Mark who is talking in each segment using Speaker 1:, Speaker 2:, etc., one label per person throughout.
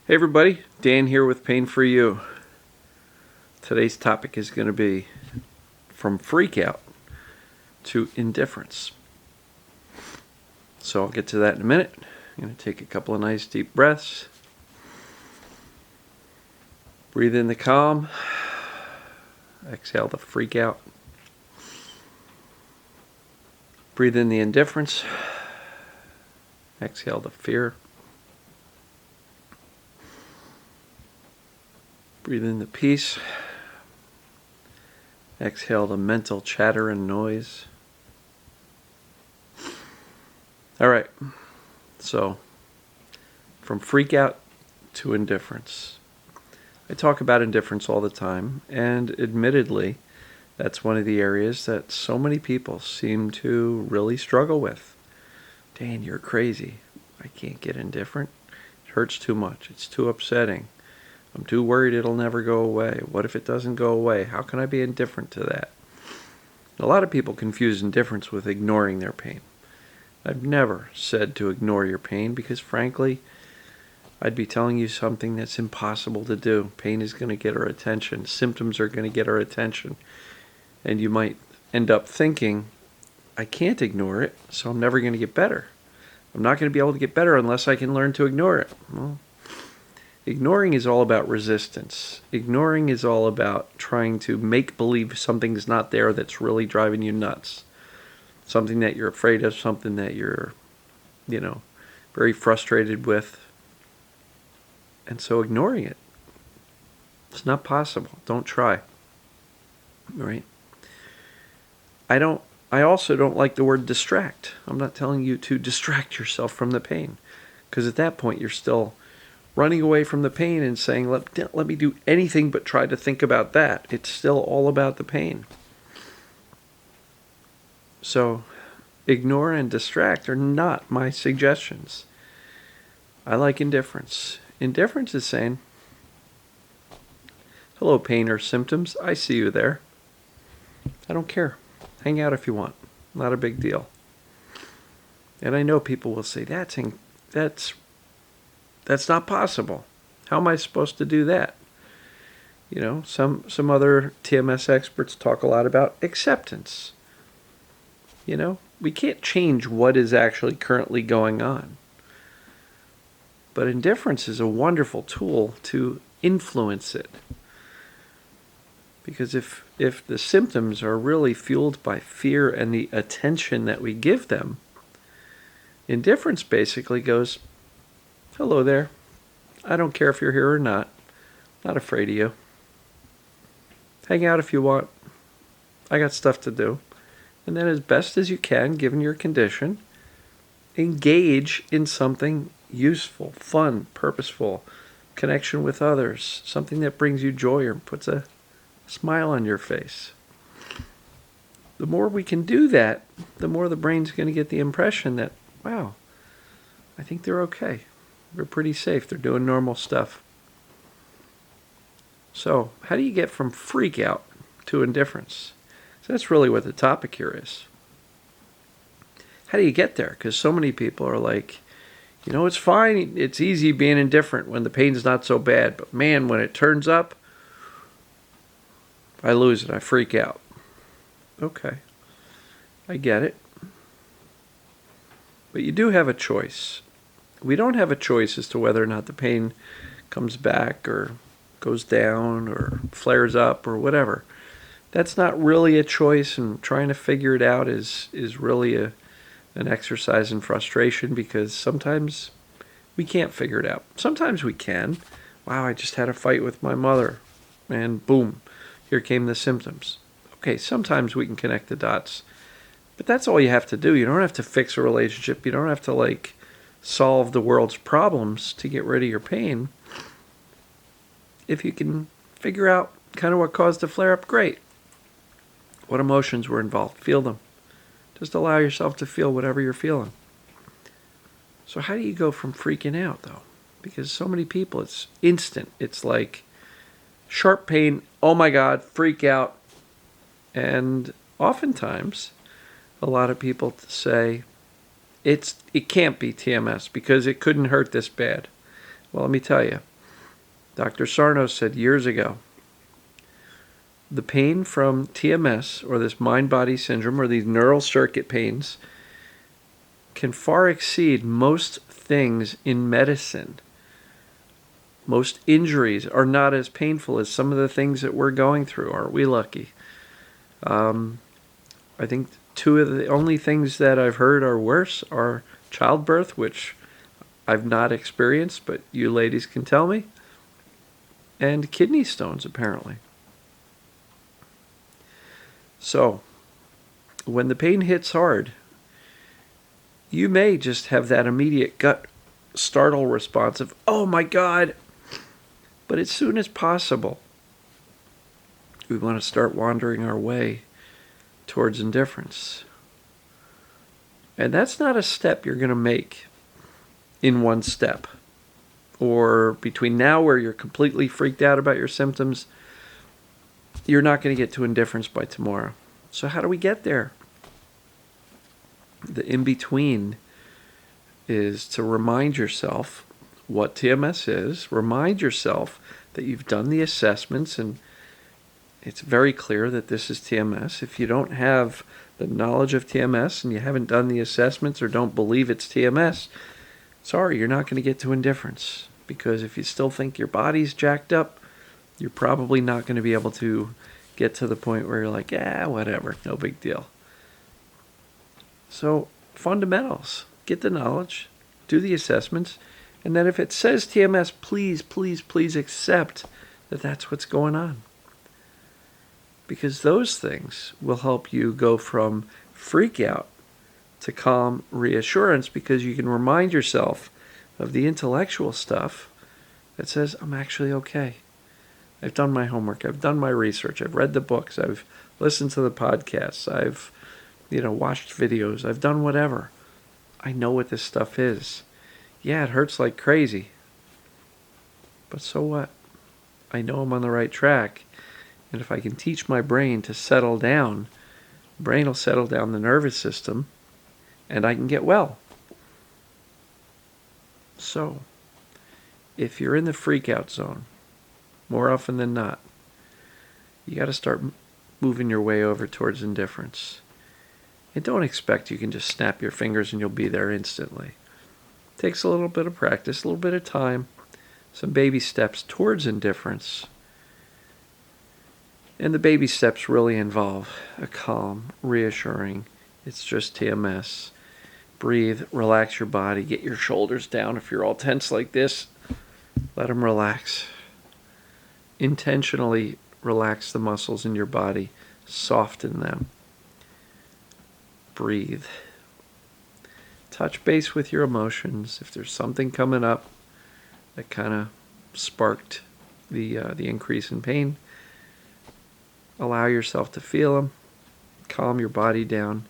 Speaker 1: Hey everybody, Dan here with Pain for You. Today's topic is going to be from Freakout to Indifference. So I'll get to that in a minute. I'm going to take a couple of nice deep breaths. Breathe in the calm. Exhale the freakout. Breathe in the indifference. Exhale the fear. Breathe in the peace. Exhale the mental chatter and noise. All right, so from freakout to indifference. I talk about indifference all the time, and admittedly, that's one of the areas that so many people seem to really struggle with. Dan, you're crazy. I can't get indifferent. It hurts too much. It's too upsetting. I'm too worried it'll never go away. What if it doesn't go away? How can I be indifferent to that? A lot of people confuse indifference with ignoring their pain. I've never said to ignore your pain because, frankly, I'd be telling you something that's impossible to do. Pain is going to get our attention. Symptoms are going to get our attention. And you might end up thinking, I can't ignore it, so I'm never going to get better. I'm not going to be able to get better unless I can learn to ignore it. Well, ignoring is all about resistance. Ignoring is all about trying to make believe something's not there that's really driving you nuts. Something that you're afraid of, something that you're, very frustrated with. And so ignoring it, it's not possible. Don't try. Right? I also don't like the word distract. I'm not telling you to distract yourself from the pain, because at that point you're still running away from the pain and saying, let me do anything but try to think about that. It's still all about the pain. So ignore and distract are not my suggestions. I like indifference. Indifference is saying, hello, pain or symptoms. I see you there. I don't care. Hang out if you want. Not a big deal. And I know people will say, that's not possible. How am I supposed to do that? Some other TMS experts talk a lot about acceptance. We can't change what is actually currently going on. But indifference is a wonderful tool to influence it. Because if the symptoms are really fueled by fear and the attention that we give them, indifference basically goes, hello there. I don't care if you're here or not. Not afraid of you. Hang out if you want. I got stuff to do. And then as best as you can, given your condition, engage in something useful, fun, purposeful, connection with others, something that brings you joy or puts a smile on your face. The more we can do that, the more the brain's going to get the impression that, wow, I think they're okay. They're pretty safe. They're doing normal stuff. So, how do you get from freak out to indifference? So that's really what the topic here is. How do you get there? Because so many people are like, it's fine. It's easy being indifferent when the pain's not so bad. But man, when it turns up, I lose it. I freak out. Okay. I get it. But you do have a choice. We don't have a choice as to whether or not the pain comes back or goes down or flares up or whatever. That's not really a choice, and trying to figure it out is really an exercise in frustration, because sometimes we can't figure it out. Sometimes we can. Wow, I just had a fight with my mother, and boom, here came the symptoms. Okay, sometimes we can connect the dots, but that's all you have to do. You don't have to fix a relationship. You don't have to solve the world's problems to get rid of your pain. If you can figure out kind of what caused the flare-up, great. What emotions were involved, feel them. Just allow yourself to feel whatever you're feeling. So how do you go from freaking out, though? Because so many people, it's instant. It's like sharp pain, oh my God, freak out. And oftentimes, a lot of people say, it can't be TMS because it couldn't hurt this bad. Well, let me tell you, Dr. Sarno said years ago, the pain from TMS, or this mind-body syndrome, or these neural circuit pains, can far exceed most things in medicine. Most injuries are not as painful as some of the things that we're going through. Aren't we lucky? I think two of the only things that I've heard are worse are childbirth, which I've not experienced, but you ladies can tell me, and kidney stones, apparently. So, when the pain hits hard, you may just have that immediate gut startle response of, oh my God. But as soon as possible, we want to start wandering our way towards indifference. And that's not a step you're going to make in one step. Or between now where you're completely freaked out about your symptoms, you're not going to get to indifference by tomorrow. So how do we get there? The in-between is to remind yourself what TMS is. Remind yourself that you've done the assessments and it's very clear that this is TMS. If you don't have the knowledge of TMS and you haven't done the assessments or don't believe it's TMS, sorry, you're not going to get to indifference. Because if you still think your body's jacked up, you're probably not going to be able to get to the point where you're like, whatever, no big deal. So, fundamentals. Get the knowledge, do the assessments, and then if it says TMS, please, please, please accept that that's what's going on. Because those things will help you go from freak out to calm reassurance, because you can remind yourself of the intellectual stuff that says, I'm actually okay. I've done my homework. I've done my research. I've read the books. I've listened to the podcasts. I've, watched videos. I've done whatever. I know what this stuff is. Yeah, it hurts like crazy. But so what? I know I'm on the right track. And if I can teach my brain to settle down, the brain will settle down the nervous system, and I can get well. So, if you're in the freakout zone, more often than not, you got to start moving your way over towards indifference. And don't expect you can just snap your fingers and you'll be there instantly. It takes a little bit of practice, a little bit of time, some baby steps towards indifference. And the baby steps really involve a calm, reassuring, it's just TMS. Breathe, relax your body, get your shoulders down. If you're all tense like this, let them relax. Intentionally relax the muscles in your body, soften them. Breathe. Touch base with your emotions. If there's something coming up that kind of sparked the increase in pain, allow yourself to feel them, calm your body down.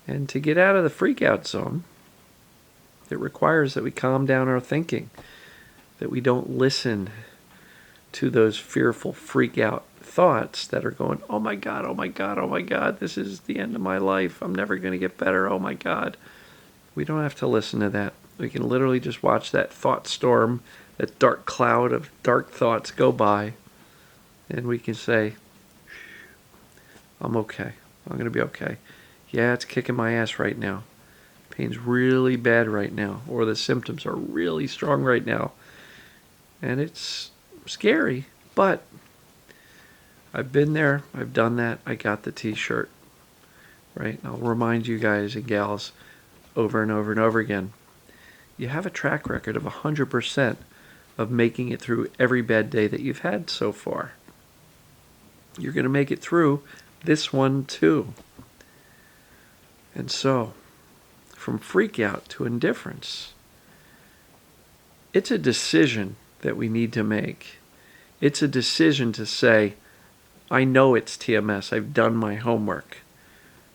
Speaker 1: And to get out of the freakout zone, it requires that we calm down our thinking, that we don't listen to those fearful freak-out thoughts that are going, oh my God, oh my God, oh my God, this is the end of my life. I'm never going to get better. Oh my God. We don't have to listen to that. We can literally just watch that thought storm, that dark cloud of dark thoughts go by, and we can say, I'm okay. I'm going to be okay. Yeah, it's kicking my ass right now. Pain's really bad right now, or the symptoms are really strong right now. And it's scary, but I've been there. I've done that. I got the t-shirt, right? I'll remind you guys and gals over and over and over again. You have a track record of 100% of making it through every bad day that you've had so far. You're going to make it through this one too. And so, from freak out to indifference, it's a decision that we need to make. It's a decision to say, I know it's TMS. I've done my homework.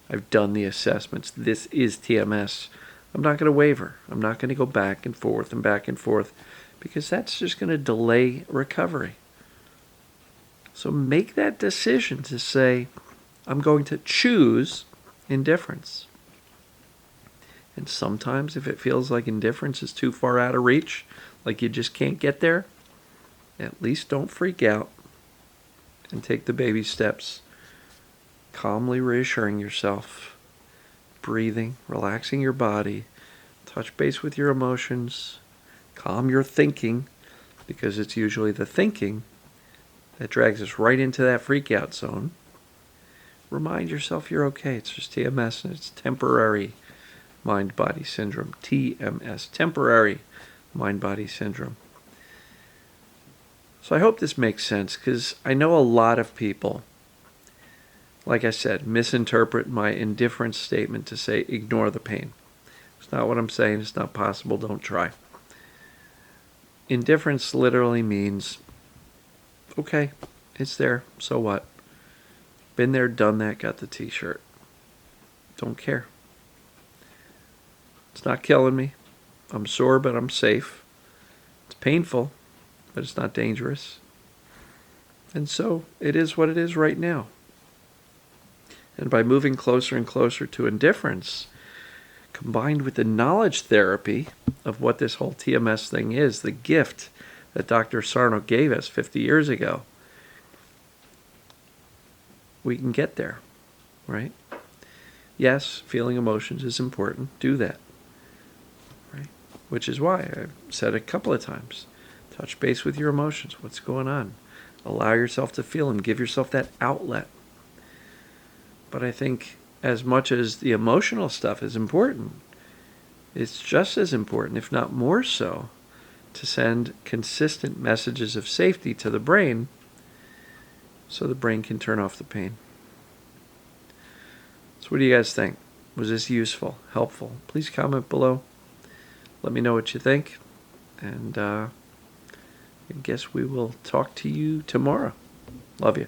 Speaker 1: I've done the assessments. This is TMS. I'm not going to waver. I'm not going to go back and forth, because that's just going to delay recovery. So make that decision to say, I'm going to choose indifference. And sometimes if it feels like indifference is too far out of reach, like you just can't get there, At least don't freak out and take the baby steps, calmly reassuring yourself, breathing, relaxing your body, touch base with your emotions, calm your thinking, because it's usually the thinking that drags us right into that freakout zone. Remind yourself you're okay. It's just TMS, and it's temporary mind-body syndrome. TMS, temporary mind-body syndrome. So I hope this makes sense, because I know a lot of people, like I said, misinterpret my indifference statement to say ignore the pain. It's not what I'm saying. It's not possible. Don't try. Indifference literally means, okay, it's there. So what? Been there, done that, got the t-shirt. Don't care. It's not killing me. I'm sore, but I'm safe. It's painful, but it's not dangerous. And so it is what it is right now. And by moving closer and closer to indifference, combined with the knowledge therapy of what this whole TMS thing is, the gift that Dr. Sarno gave us 50 years ago, we can get there, right? Yes, feeling emotions is important. Do that, right? Which is why I've said a couple of times, touch base with your emotions. What's going on? Allow yourself to feel them. Give yourself that outlet. But I think as much as the emotional stuff is important, it's just as important, if not more so, to send consistent messages of safety to the brain so the brain can turn off the pain. So what do you guys think? Was this useful, helpful? Please comment below. Let me know what you think. And I guess we will talk to you tomorrow. Love you.